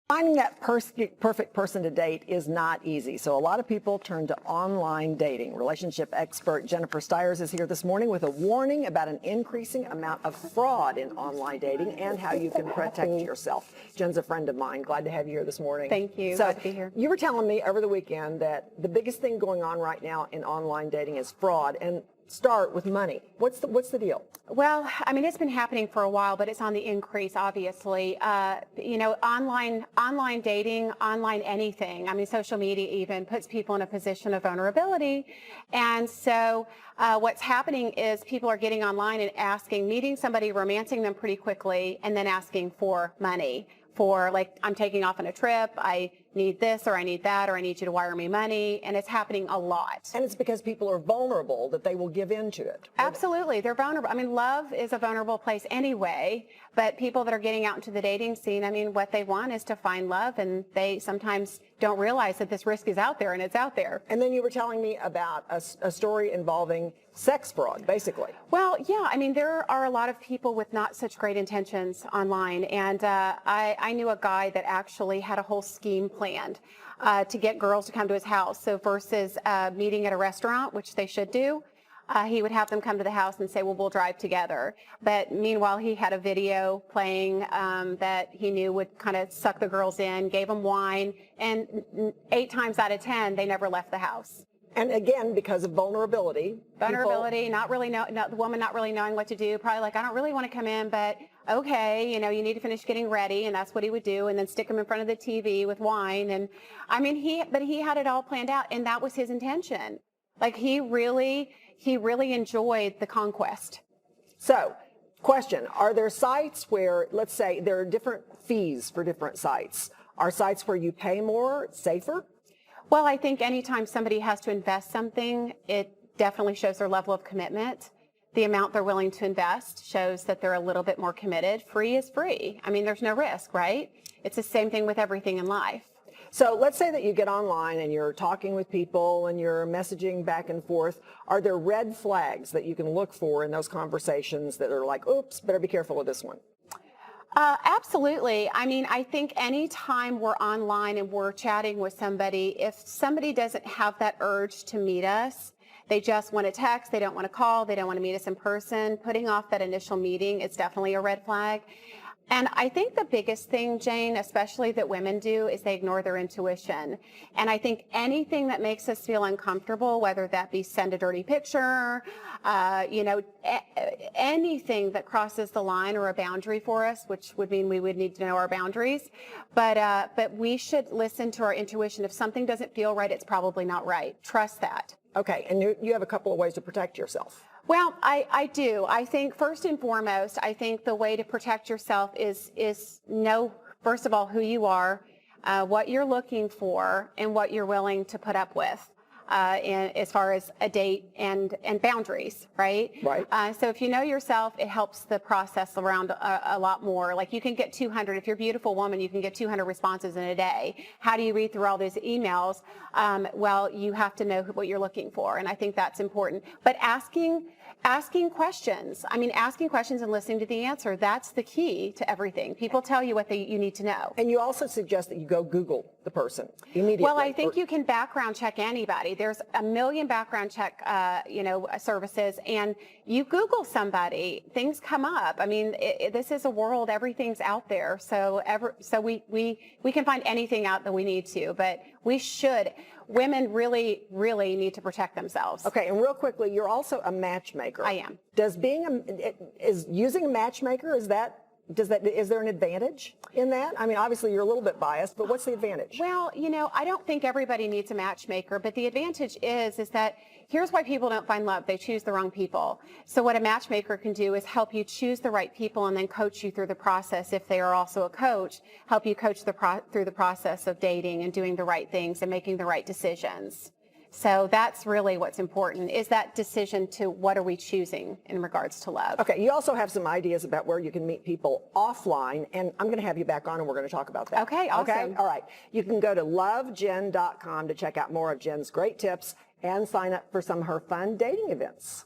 Finding that perfect person to date is not easy, so a lot of people turn to online dating. Relationship expert Jennifer Stiers is here this morning with a warning about an increasing amount of fraud in online dating and how you can protect yourself. Jen's a friend of mine. Glad to have you here this morning. Thank you. So, glad to be here. You were telling me over the weekend that the biggest thing going on right now in online dating is fraud, and start with money. What's the deal? Well, I mean, it's been happening for a while, but it's on the increase, obviously. Online dating, online anything, I mean, social media even puts people in a position of vulnerability. And so what's happening is people are getting online and meeting somebody, romancing them pretty quickly, and then asking for money. For like, I'm taking off on a trip, I need this or I need that, or I need you to wire me money, and it's happening a lot. And it's because people are vulnerable that they will give in to it. Absolutely, they're vulnerable. I mean, love is a vulnerable place anyway, but people that are getting out into the dating scene, I mean, what they want is to find love, and they sometimes don't realize that this risk is out there, and it's out there. And then you were telling me about a story involving sex fraud, basically. Well, yeah, I mean, there are a lot of people with not such great intentions online, and I knew a guy that actually had a whole scheme planned to get girls to come to his house. So versus meeting at a restaurant, which they should do, he would have them come to the house and say, well, we'll drive together. But meanwhile, he had a video playing that he knew would kind of suck the girls in, gave them wine, and 8 times out of 10, they never left the house. And again, because of vulnerability. The woman not really knowing what to do, probably like, I don't really want to come in, but okay, you need to finish getting ready, and that's what he would do, and then stick him in front of the TV with wine. And I mean, he had it all planned out, and that was his intention. Like, he really enjoyed the conquest. So, question, are there sites where, let's say, there are different fees for different sites? Are sites where you pay more safer? Well, I think anytime somebody has to invest something, it definitely shows their level of commitment. The amount they're willing to invest shows that they're a little bit more committed. Free is free. I mean, there's no risk, right? It's the same thing with everything in life. So let's say that you get online and you're talking with people and you're messaging back and forth. Are there red flags that you can look for in those conversations that are like, oops, better be careful with this one? Absolutely. I mean, I think anytime we're online and we're chatting with somebody, if somebody doesn't have that urge to meet us, they just want to text, they don't want to call, they don't want to meet us in person, putting off that initial meeting, it's definitely a red flag. And I think the biggest thing, Jane, especially that women do, is they ignore their intuition. And I think anything that makes us feel uncomfortable, whether that be send a dirty picture, anything that crosses the line or a boundary for us, which would mean we would need to know our boundaries. But we should listen to our intuition. If something doesn't feel right, it's probably not right. Trust that. Okay, and you have a couple of ways to protect yourself. Well, I do. I think first and foremost, I think the way to protect yourself is know, first of all, who you are, what you're looking for, and what you're willing to put up with. As far as a date and boundaries, right? Right. So if you know yourself, it helps the process around a lot more. Like, you can get 200, if you're a beautiful woman, you can get 200 responses in a day. How do you read through all those emails? Well, you have to know what you're looking for, and I think that's important. But asking questions. I mean, asking questions and listening to the answer, that's the key to everything. People tell you what you need to know. And you also suggest that you go Google the person immediately. Well, I think you can background check anybody. There's a million background check, services, and you Google somebody, things come up. I mean, this is a world, everything's out there. So we can find anything out that we need to, but we should. Women really, really need to protect themselves. Okay, and real quickly, you're also a matchmaker. I am. Is using a matchmaker, is there an advantage in that? I mean, obviously you're a little bit biased, but what's the advantage? Well, I don't think everybody needs a matchmaker, but the advantage is that here's why people don't find love. They choose the wrong people. So what a matchmaker can do is help you choose the right people and then coach you through the process. If they are also a coach, help you coach through the process of dating and doing the right things and making the right decisions. So that's really what's important, is that decision to what are we choosing in regards to love. Okay, you also have some ideas about where you can meet people offline, and I'm going to have you back on and we're going to talk about that. Okay, awesome. Okay, all right. You can go to lovejen.com to check out more of Jen's great tips and sign up for some of her fun dating events.